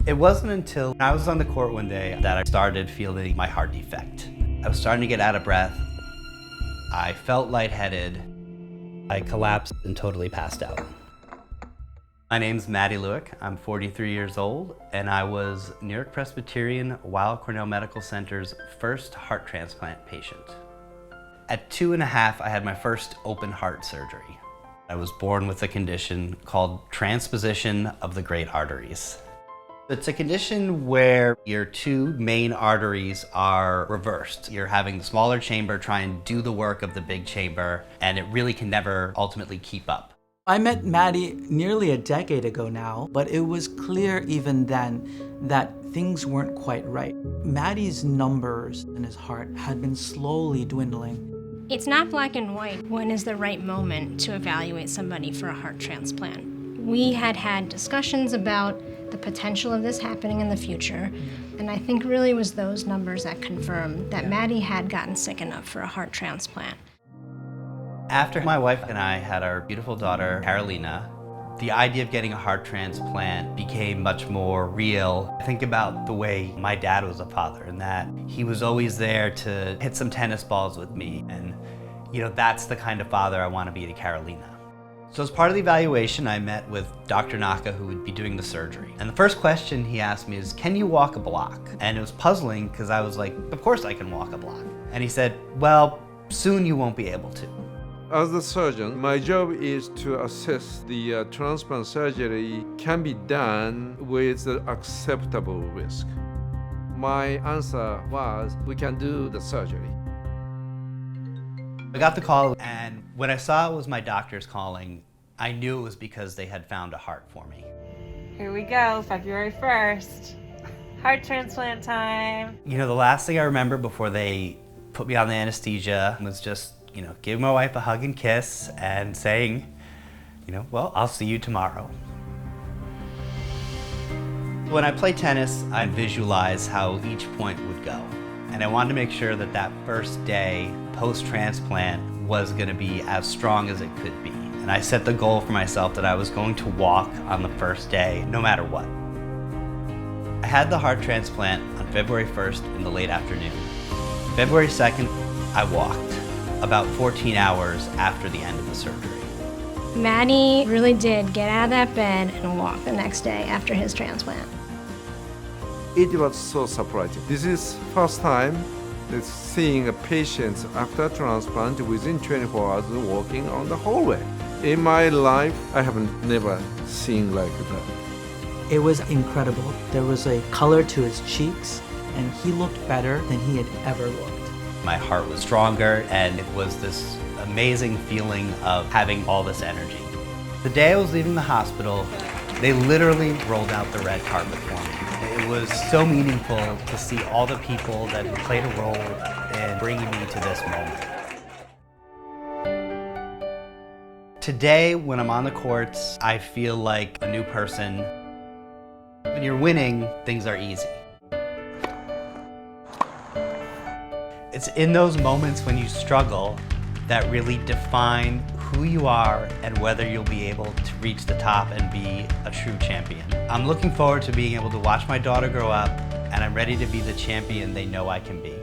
It wasn't until I was on the court one day that I started feeling my heart defect. I was starting to get out of breath. I felt lightheaded. I collapsed and totally passed out. My name's Luik. I'm 43 years old, and I was New-York-Presbyterian Weill Cornell Medical Center's first heart transplant patient. At 2.5, I had my first open heart surgery. I was born with a condition called transposition of the great arteries. It's a condition where your two main arteries are reversed. You're having the smaller chamber try and do the work of the big chamber, and it really can never ultimately keep up. I met Maddie nearly a decade ago now, but it was clear even then that things weren't quite right. Maddie's numbers in his heart had been slowly dwindling. It's not black and white. When is the right moment to evaluate somebody for a heart transplant? We had had discussions about the potential of this happening in the future, and I think really it was those numbers that confirmed that Maddie had gotten sick enough for a heart transplant. After my wife and I had our beautiful daughter, Carolina, the idea of getting a heart transplant became much more real. I think about the way my dad was a father, and that he was always there to hit some tennis balls with me. And that's the kind of father I want to be to Carolina. So as part of the evaluation, I met with Dr. Naka, who would be doing the surgery. And the first question he asked me is, can you walk a block? And it was puzzling because I was like, of course I can walk a block. And he said, well, soon you won't be able to. As a surgeon, my job is to assess the transplant surgery can be done with the acceptable risk. My answer was, we can do the surgery. I got the call, and when I saw it was my doctors calling, I knew it was because they had found a heart for me. Here we go, February 1st. Heart transplant time. The last thing I remember before they put me on the anesthesia was just giving my wife a hug and kiss and saying, well, I'll see you tomorrow. When I play tennis, I visualize how each point would go. And I wanted to make sure that that first day post-transplant was going to be as strong as it could be. And I set the goal for myself that I was going to walk on the first day, no matter what. I had the heart transplant on February 1st in the late afternoon. February 2nd, I walked. About 14 hours after the end of the surgery. Maddie really did get out of that bed and walk the next day after his transplant. It was so surprising. This is first time seeing a patient after transplant within 24 hours walking on the hallway. In my life, I have never seen like that. It was incredible. There was a color to his cheeks, and he looked better than he had ever looked. My heart was stronger, and it was this amazing feeling of having all this energy. The day I was leaving the hospital, they literally rolled out the red carpet for me. It was so meaningful to see all the people that played a role in bringing me to this moment. Today, when I'm on the courts, I feel like a new person. When you're winning, things are easy. It's in those moments when you struggle that really define who you are and whether you'll be able to reach the top and be a true champion. I'm looking forward to being able to watch my daughter grow up, and I'm ready to be the champion they know I can be.